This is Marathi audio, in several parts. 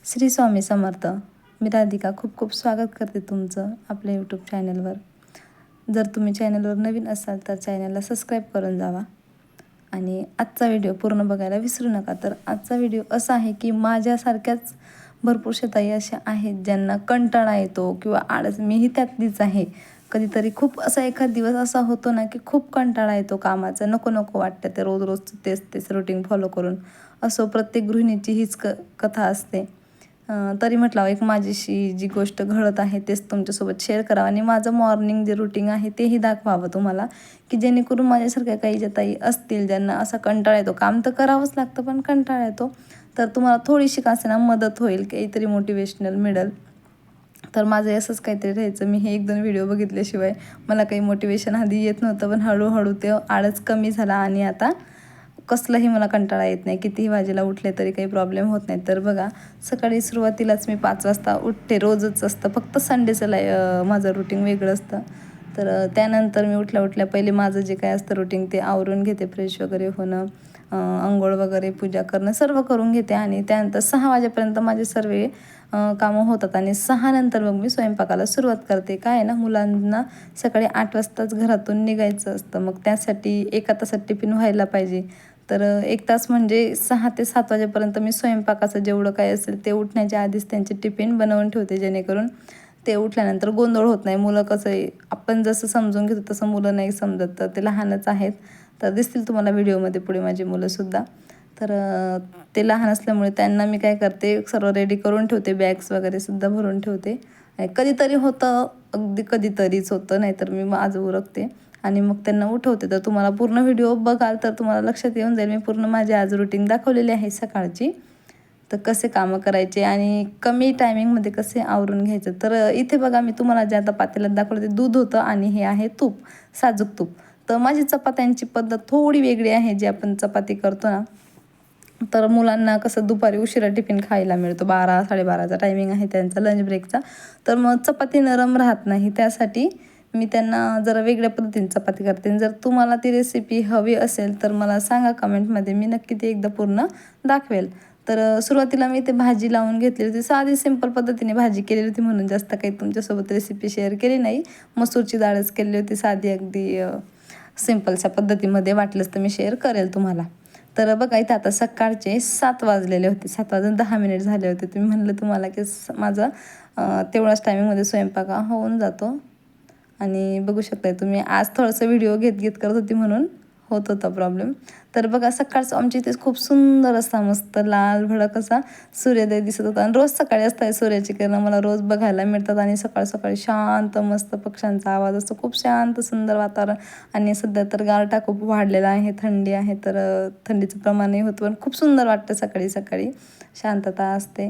श्री स्वामी समर्थ. मी राधिका खूप खूप स्वागत करते तुमचं आपल्या यूट्यूब चॅनलवर. जर तुम्ही चॅनलवर नवीन असाल तर चॅनलला सबस्क्राईब करून जावा आणि आजचा व्हिडिओ पूर्ण बघायला विसरू नका. तर आजचा व्हिडिओ असा आहे की माझ्यासारख्याच भरपूरशा ताई अशा आहेत ज्यांना कंटाळा येतो किंवा आळस, मीही त्यातलीच आहे. कधीतरी खूप असा एखाद दिवस असा होतो ना की खूप कंटाळा येतो कामाचा, नको नको वाटतं ते रोज रोजचं तेच तेच रुटीन फॉलो करून. असो प्रत्येक गृहिणीची हीच कथा असते. तरी म्हटलं एक माझीशी जी गोष्ट घडत आहे तेच तुमच्यासोबत शेअर करावं आणि माझं मॉर्निंग जे रुटीन आहे तेही दाखवावं तुम्हाला, की जेणेकरून माझ्यासारख्या काही ज्या ताई असतील ज्यांना असा कंटाळा येतो, काम तर करावंच लागतं पण कंटाळा येतो, तर तुम्हाला थोडीशी का असेना मदत होईल, काहीतरी मोटिवेशनल मिळेल. तर माझं असंच काहीतरी राहायचं. मी हे 1-2 व्हिडिओ बघितल्याशिवाय मला काही मोटिवेशन आधी येत नव्हतं, पण हळूहळू ते आळस कमी झाला आणि आता कसलाही मला कंटाळा येत नाही. कितीही वाजेला उठले तरी काही प्रॉब्लेम होत नाही. तर बघा, सकाळी सुरुवातीलाच मी 5 वाजता उठते, रोजच असतं, फक्त संडेचं माझं रुटीन वेगळं असतं. तर त्यानंतर मी उठल्या पहिले माझं जे काय असतं रुटीन ते आवरून घेते, फ्रेश वगैरे होणं, अंघोळ वगैरे, पूजा करणं सर्व करून घेते आणि त्यानंतर 6 वाजेपर्यंत माझे सर्व कामं होतात आणि 6 नंतर मग मी स्वयंपाकाला सुरुवात करते. काय आहे ना, मुलांना सकाळी 8 वाजताच घरातून निघायचं असतं, मग त्यासाठी 1 तासात टिफिन व्हायला पाहिजे. तर 1 तास म्हणजे 6 ते 7 वाजेपर्यंत मी स्वयंपाकाचं जेवढं काही असेल ते उठण्याच्या आधीच त्यांचे टिफिन बनवून ठेवते, जेणेकरून ते उठल्यानंतर गोंधळ होत नाही. मुलं कसं आहे, आपण जसं समजून घेतो तसं मुलं नाही समजत, तर ते लहानच आहेत. तर दिसतील तुम्हाला व्हिडिओमध्ये पुढे माझी मुलंसुद्धा. तर ते लहान असल्यामुळे त्यांना मी काय करते, सर्व रेडी करून ठेवते, बॅग्स वगैरेसुद्धा भरून ठेवते. कधीतरी होतं, अगदी कधीतरीच होतं, नाहीतर मी माझं उरकते आणि मग त्यांना उठवते. तर तुम्हाला पूर्ण व्हिडिओ बघाल तर तुम्हाला लक्षात येऊन जाईल, मी पूर्ण माझी आज रुटीन दाखवलेली आहे सकाळची. तर कसे कामं करायचे आणि कमी टायमिंगमध्ये कसे आवरून घ्यायचं. तर इथे बघा, मी तुम्हाला जे आता पातेल्यात दाखवलं ते दूध होतं आणि हे आहे तूप, साजूक तूप. तर माझी चपात्यांची पद्धत थोडी वेगळी आहे, जी आपण चपाती करतो ना. तर मुलांना कसं दुपारी उशिरा टिफिन खायला मिळतो, 12-12:30चा टायमिंग आहे त्यांचा लंच ब्रेकचा. तर मग चपाती नरम राहत नाही, त्यासाठी मी त्यांना जरा वेगळ्या पद्धतीने चपाती करते. जर तुम्हाला ती रेसिपी हवी असेल तर मला सांगा कमेंटमध्ये, मी नक्की ती एकदा पूर्ण दाखवेल. तर सुरुवातीला मी ते भाजी लावून घेतली होती, साधी सिंपल पद्धतीने भाजी केलेली होती, म्हणून जास्त काही तुमच्यासोबत रेसिपी शेअर केली नाही. मसूरची डाळच केली होती साधी, अगदी सिंपलच्या पद्धतीमध्ये. वाटलंच तर मी शेअर करेल तुम्हाला. तर बघा, इथं आता सकाळचे 7 वाजलेले होते, 7 वाजून 10 मिनिट झाले होते. तुम्ही म्हणलं तुम्हाला की माझा तेवढ्याच टायमिंगमध्ये स्वयंपाक होऊन जातो आणि बघू शकताय तुम्ही, आज थोडंसं व्हिडिओ घेत करत होती म्हणून होत होता प्रॉब्लेम. तर बघा, सकाळचं आमच्या इथे खूप सुंदर असा मस्त लाल भडक असा सूर्योदय दिसत होता आणि रोज सकाळी असतं सूर्याची किरणं मला रोज बघायला मिळतात आणि सकाळ सकाळी शांत मस्त पक्ष्यांचा आवाज असतो, खूप शांत सुंदर वातावरण. आणि सध्या तर गारठा खूप वाढलेला आहे, थंडी आहे, तर थंडीचं प्रमाणही होतं, पण खूप सुंदर वाटतं सकाळी सकाळी, शांतता असते.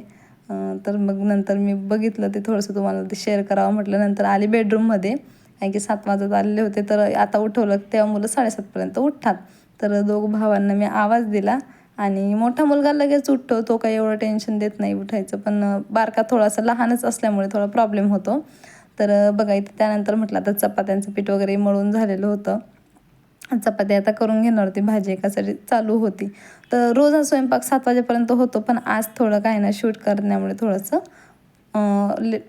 तर मग नंतर मी बघितलं ते थोडंसं तुम्हाला ते शेअर करावं म्हटलं. नंतर आली बेडरूममध्ये, कारण की 7 वाजत आलेले होते. तर आता उठवलं तेव्हा मुलं 7:30पर्यंत उठतात. तर दोघं भावांना मी आवाज दिला आणि मोठा मुलगा लगेच उठतो, तो काही एवढं टेन्शन देत नाही उठायचं, पण बारका थोडासा लहानच असल्यामुळे थोडा प्रॉब्लेम होतो. तर बघा, इथे त्यानंतर म्हटलं आता चपात्यांचं पीठ वगैरे मळून झालेलं होतं, चपाती आता करून घेणार होती, भाजी एकासाठी चालू होती. तर रोज हा स्वयंपाक 7 वाजेपर्यंत होतो, पण आज थोडं काय ना, शूट करण्यामुळे थोडंसं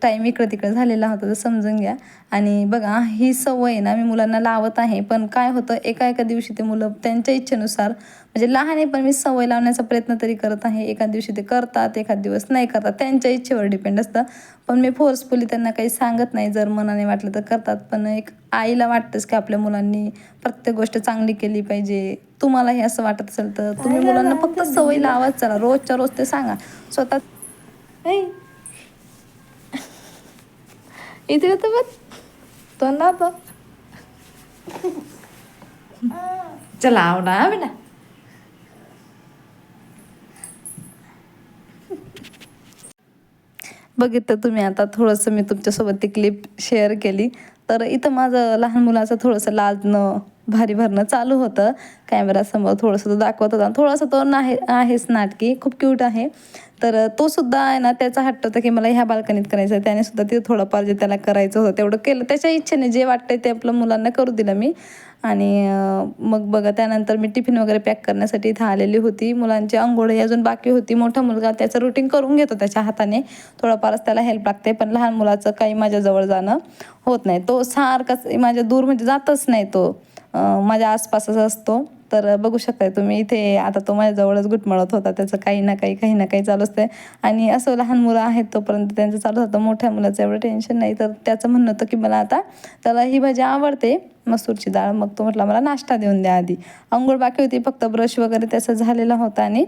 टाईम इकडं तिकडं झालेला होता, तर समजून घ्या. आणि बघा, ही सवय ना मी मुलांना लावत आहे, पण काय होतं, एका एका दिवशी ते मुलं त्यांच्या इच्छेनुसार, म्हणजे लहान आहे पण मी सवय लावण्याचा प्रयत्न तरी करत आहे. एखाद दिवशी ते करतात, एखाद दिवस नाही करतात, त्यांच्या इच्छेवर डिपेंड असतं. पण मी फोर्सफुली त्यांना काही सांगत नाही, जर मनाने वाटलं तर करतात. पण एक आईला वाटतंच की आपल्या मुलांनी प्रत्येक गोष्ट चांगली केली पाहिजे. तुम्हालाही असं वाटत असेल तर तुम्ही मुलांना फक्त सवय लावत चला, रोजच्या रोज ते सांगा स्वतः. इथे होतं बघ तोंडा तो, चला आवडा बेटा. बघितलं तुम्ही, आता थोडंसं मी तुमच्यासोबत ती क्लिप शेअर केली. तर इथं माझं लहान मुलाचं थोडंसं लाजणं भारी भरणं चालू होतं. कॅमेरासमोर थोडंसं तो दाखवत होता. थोडासा तो आहेच नाटकी, खूप क्यूट आहे. तर तो सुद्धा आहे ना, त्याचा हट्ट होता की मला ह्या बाल्कनीत करायचं आहे. त्याने सुद्धा ते थोडंफार जे त्याला करायचं होतं तेवढं केलं. त्याच्या इच्छेने जे वाटतंय ते आपल्या मुलांना करू दिलं मी. आणि मग बघा त्यानंतर मी टिफिन वगैरे पॅक करण्यासाठी इथं आलेली होती. मुलांची अंघोळही अजून बाकी होती. मोठा मुलगा त्याचं रुटीन करून घेतो त्याच्या हाताने, थोडंफारच त्याला हेल्प लागते. पण लहान मुलाचं काही माझ्याजवळ जाणं होत नाही. तो सारखाच माझ्या दूर म्हणजे जातच नाही तो, माझ्या आसपासच असतो. तर बघू शकताय तुम्ही इथे आता तो माझ्याजवळच घुटमळत होता. त्याचं काही ना काही चालू असतं. आणि असं लहान मुलं आहेत तोपर्यंत त्यांचं चालू होतं. मोठ्या मुलाचं एवढं टेन्शन नाही. तर त्याचं म्हणणं होतं की मला आता, त्याला ही भाजी आवडते मसूरची डाळ. मग तो म्हटला मला नाश्ता देऊन द्या आधी. अंघोळ बाकी होती, फक्त ब्रश वगैरे त्याचा झालेला होता. आणि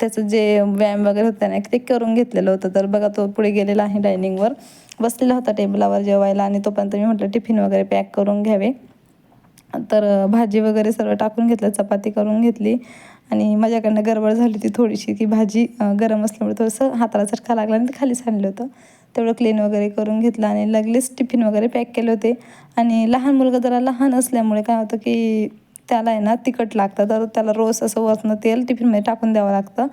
त्याचं जे व्यायाम वगैरे होता ना ते करून घेतलेलं होतं. तर बघा तो पुढे गेलेला आहे, डायनिंगवर बसलेला होता टेबलावर जेवायला. आणि तोपर्यंत मी म्हटलं टिफिन वगैरे पॅक करून घ्यावे. तर भाजी वगैरे सर्व टाकून घेतलं, चपाती करून घेतली. आणि माझ्याकडनं गडबड झाली होती थोडीशी, की भाजी गरम असल्यामुळे थोडंसं हाताला चटका लागला आणि ते खाली सांडलं होतं. तेवढं क्लीन वगैरे करून घेतलं आणि लगेच टिफिन वगैरे पॅक केले होते. आणि लहान मुलगा जरा लहान असल्यामुळे काय होतं की त्याला आहे ना तिखट लागतं. तर त्याला रोज असं वरनं तेल टिफिनमध्ये टाकून द्यावं लागतं.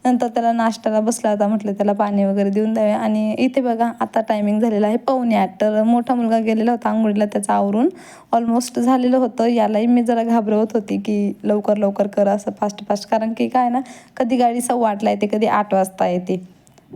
नंतर त्याला नाश्त्याला बसला होता, म्हटलं त्याला पाणी वगैरे देऊन द्यावे. आणि इथे बघा आता टायमिंग झालेला आहे 7:45. तर मोठा मुलगा गेलेला होता अंघोळीला, त्याचं आवरून ऑलमोस्ट झालेलं होतं. यालाही मी जरा घाबरवत होती की लवकर लवकर कर असं फास्ट, कारण की काय ना, कधी गाडी 8:15ला येते, कधी 8 वाजता येते.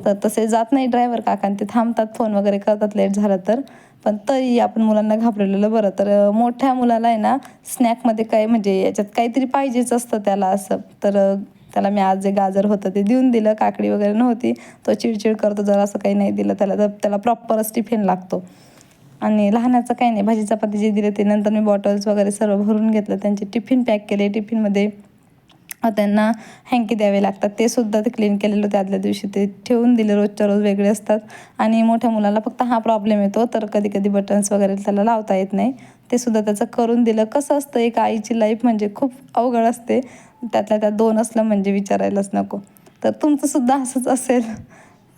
तर तसे जात नाही ड्रायव्हर काका, आणि ते थांबतात, फोन वगैरे करतात लेट झालं तर. पण तरी आपण मुलांना घाबरलेलं बरं. तर मोठ्या मुलाला आहे ना स्नॅकमध्ये काय म्हणजे याच्यात काहीतरी पाहिजेच असतं त्याला असं. तर त्याला मी आज जे गाजर होतं ते देऊन दिलं, काकडी वगैरे नव्हती. तो चिडचिड करतो जर असं काही नाही दिलं त्याला, तर त्याला प्रॉपरच टिफिन लागतो. आणि लहानाचं काही नाही, भाजी चपाती जे दिले ते नंतर मी बॉटल्स वगैरे सर्व भरून घेतलं, त्यांचे टिफिन पॅक केले. टिफिनमध्ये त्यांना हँकी द्यावे लागतात, ते सुद्धा ते क्लीन केलेलं होते आदल्या दिवशी, ते ठेवून दिले. रोजच्या रोज वेगळे असतात. आणि मोठ्या मुलाला फक्त हा प्रॉब्लेम येतो, तर कधी कधी बटन्स वगैरे त्याला लावता येत नाही, ते सुद्धा त्याचं करून दिलं. कसं असतं एक आईची लाईफ म्हणजे खूप अवघड असते, त्यातल्या त्यात 2 असलं म्हणजे विचारायलाच नको. तर तुमचं सुद्धा असंच असेल,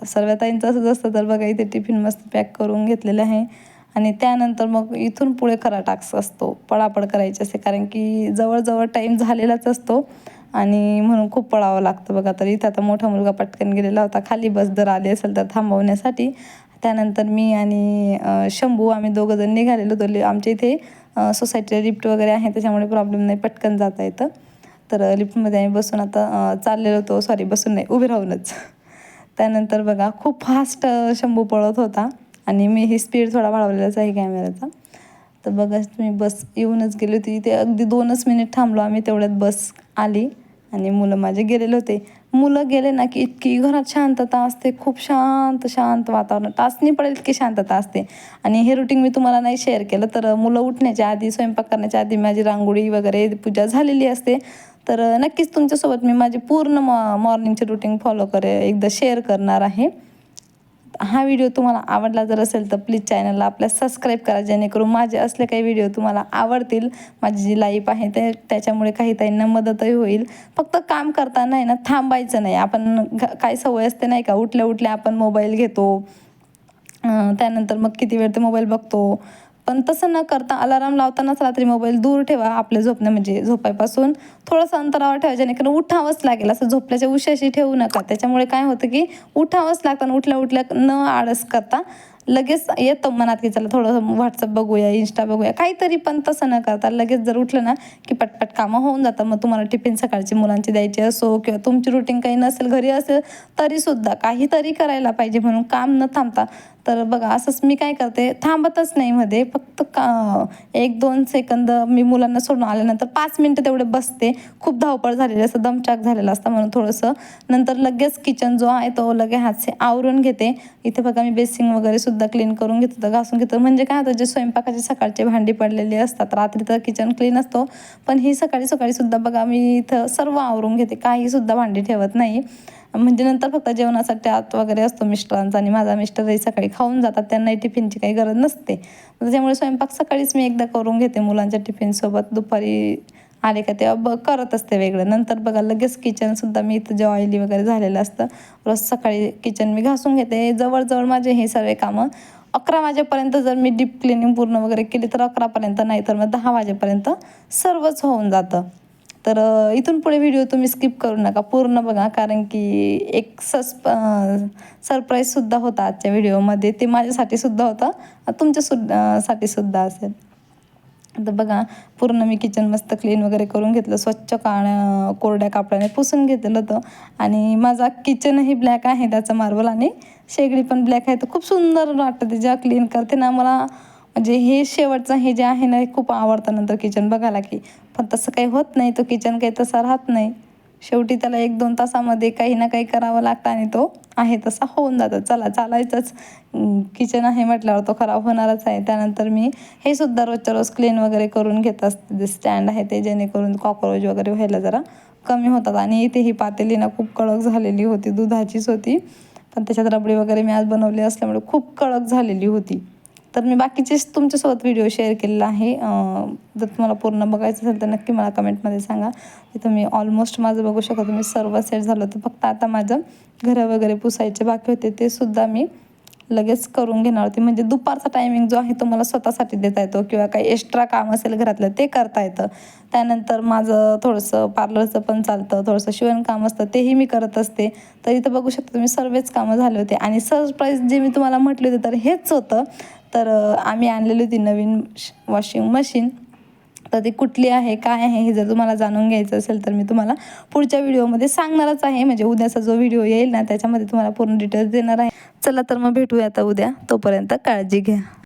सर्व ताईंचं असंच असतं. तर बघा इथे टिफिन मस्त पॅक करून घेतलेलं आहे. आणि त्यानंतर मग इथून पुढे खरा टास्क असतो, पळापळ करायची असते, कारण की जवळजवळ टाईम झालेलाच असतो. आणि म्हणून खूप पळावं लागतं बघा. तर इथं आता मोठा मुलगा पटकन गेलेला होता खाली, बस जर आली असेल तर थांबवण्यासाठी. त्यानंतर मी आणि शंभू आम्ही दोघंजण निघालेलो होतो. आमच्या इथे सोसायटीला लिफ्ट वगैरे आहे, त्याच्यामुळे प्रॉब्लेम नाही, पटकन जाता येतं. तर लिफ्टमध्ये आम्ही बसून आता चाललेलो होतो, सॉरी बसून नाही, उभे राहूनच. त्यानंतर बघा खूप फास्ट शंभू पळत होता. आणि मी ही स्पीड थोडा वाढवलेलाच आहे कॅमेराचा. तर बघा तुम्ही बस येऊनच गेली होती. ते अगदी 2च मिनिट थांबलो आम्ही, तेवढ्यात बस आली. आणि मुलं माझे गेलेले होते. मुलं गेले ना की इतकी घरात शांतता असते, खूप शांत शांत वातावरण, तासनी पडेल इतकी शांतता असते. आणि हे रुटीन मी तुम्हाला नाही शेअर केलं, तर मुलं उठण्याच्या आधी, स्वयंपाक करण्याच्या आधी माझी रांगोळी वगैरे पूजा झालेली असते. तर नक्कीच तुमच्यासोबत मी माझी पूर्ण मॉर्निंगचे रुटीन फॉलो एकदा शेअर करणार आहे. हा व्हिडिओ तुम्हाला आवडला जर असेल तर प्लीज चॅनलला आपल्या सबस्क्राईब करा, जेणेकरून माझे असले काही व्हिडिओ तुम्हाला आवडतील. माझी जी लाईफ आहे ते त्याच्यामुळे काही ताईंना मदतही होईल. फक्त काम करताना आहे ना थांबायचं नाही. आपण काय सवय असते नाही का, उठल्या उठल्या आपण मोबाईल घेतो, त्यानंतर मग किती वेळ ते मोबाईल बघतो. पण तसं न करता अलाराम लावतानाच रात्री मोबाईल दूर ठेवा, आपल्या म्हणजे झोपायपासून थोडंसं अंतरावर ठेवा, जेणेकरून उठावंच लागेल. असं झोपल्याच्या उशाशी ठेवू नका. त्याच्यामुळे काय होतं की उठावंच लागतं, आणि उठल्या उठल्या न आळस करता लगेच येतं मनात की चला थोडंसं व्हॉट्सअप बघूया, इंस्टा बघूया, काहीतरी. पण तसं न करता लगेच जर उठलं ना की पटपट कामं होऊन जातं. मग तुम्हाला टिफिन सकाळची मुलांची द्यायची असो, किंवा तुमची रुटीन काही नसेल, घरी असेल तरीसुद्धा काहीतरी करायला पाहिजे, म्हणून काम न थांबता. तर बघा असंच मी काय करते, थांबतच नाही मध्ये, फक्त 1-2 सेकंद मी मुलांना सोडून आल्यानंतर 5 मिनटं तेवढे बसते. खूप धावपळ झालेली असं दमचाक झालेला असतं, म्हणून थोडंसं नंतर लगेच किचन जो आहे तो लगेच हातचे आवरून घेते. इथे बघा मी बेसिंग वगैरे सुद्धा क्लीन करून घेतो, घासून घेतो. म्हणजे काय होतं, जे स्वयंपाकाचे सकाळचे भांडी पडलेली असतात, रात्री तर किचन क्लीन असतो, पण ही सकाळी सकाळी सुद्धा बघा मी इथं सर्व आवरून घेते, काही सुद्धा भांडी ठेवत नाही. म्हणजे नंतर फक्त जेवणासाठी आत वगैरे असतो मिस्टरांचा, आणि माझा मिस्टरही सकाळी खाऊन जातात, त्यांनाही टिफिनची काही गरज नसते. त्याच्यामुळे स्वयंपाक सकाळीच मी एकदा करून घेते मुलांच्या टिफिनसोबत. दुपारी आले का तेव्हा करत असते वेगळं. नंतर बघा लगेच किचनसुद्धा मी इथं जे ऑइली वगैरे झालेलं असतं, रोज सकाळी किचन मी घासून घेते. जवळजवळ माझे हे सगळे कामं 11 वाजेपर्यंत जर मी डीप क्लिनिंग पूर्ण वगैरे केली तर 11पर्यंत, नाही तर मग 10 वाजेपर्यंत सर्वच होऊन जातं. तर इथून पुढे व्हिडिओ तुम्ही स्किप करू नका, पूर्ण बघा, कारण की एक सरप्राईजसुद्धा होता आजच्या व्हिडिओमध्ये. ते माझ्यासाठी सुद्धा होतं, साठी सुद्धा असेल. तर बघा, पूर्ण मी किचन मस्त क्लीन वगैरे करून घेतलं, स्वच्छ कोरड्या कापडाने पुसून घेतलं होतं. आणि माझा किचनही ब्लॅक आहे, त्याचा मार्बल, आणि शेगडी पण ब्लॅक आहे. तर खूप सुंदर वाटतं ते जेव्हा क्लीन करते ना. मला म्हणजे हे शेवटचं हे जे आहे ना, हे खूप आवडतं नंतर किचन बघायला की. पण तसं काही होत नाही, तो किचन काही तसा राहत नाही. शेवटी त्याला 1-2 तासामध्ये काही ना काही करावं लागतं आणि तो आहे तसा होऊन जातं. चला, चालायचंच, किचन आहे म्हटल्यावर तो खराब होणारच आहे. त्यानंतर मी हे सुद्धा रोजच्या रोज क्लीन वगैरे करून घेत असते. जे स्टँड आहे ते, जेणेकरून कॉक्रोच वगैरे व्हायला जरा कमी होतात. आणि इथे ही पातेली ना खूप कडक झालेली होती, दुधाचीच होती, पण त्याच्यात रबडी वगैरे मी आज बनवली असल्यामुळे खूप कडक झालेली होती. तर मी बाकीचेच तुमच्यासोबत व्हिडिओ शेअर केलेला आहे. जर तुम्हाला पूर्ण बघायचं असेल तर नक्की मला कमेंटमध्ये सांगा. तिथं मी ऑलमोस्ट माझं बघू शकता तुम्ही, सर्व सेट झालं होतं. फक्त आता माझं घरं वगैरे पुसायचे बाकी होते, ते सुद्धा मी लगेच करून घेणार होते. म्हणजे दुपारचा टायमिंग जो आहे तो मला स्वतःसाठी देता येतो, किंवा काही एक्स्ट्रा काम असेल घरातलं ते करता येतं. त्यानंतर माझं थोडंसं पार्लरचं पण चालतं, थोडंसं शिवणकाम असतं, तेही मी करत असते. तर इथं बघू शकता तुम्ही, सर्वच कामं झाले होते. आणि सरप्राईज जे मी तुम्हाला म्हटले होते तर हेच होतं. तर आम्ही आणलेली होती नवीन वॉशिंग मशीन. तर ती कुठली आहे, काय आहे, हे जर तुम्हाला जाणून घ्यायचं असेल तर मी तुम्हाला पुढच्या व्हिडिओमध्ये सांगणारच आहे. म्हणजे उद्याचा जो व्हिडिओ येईल ना, त्याच्यामध्ये तुम्हाला पूर्ण डिटेल्स देणार आहे. चला तर मग भेटूया आता उद्या. तोपर्यंत काळजी घ्या.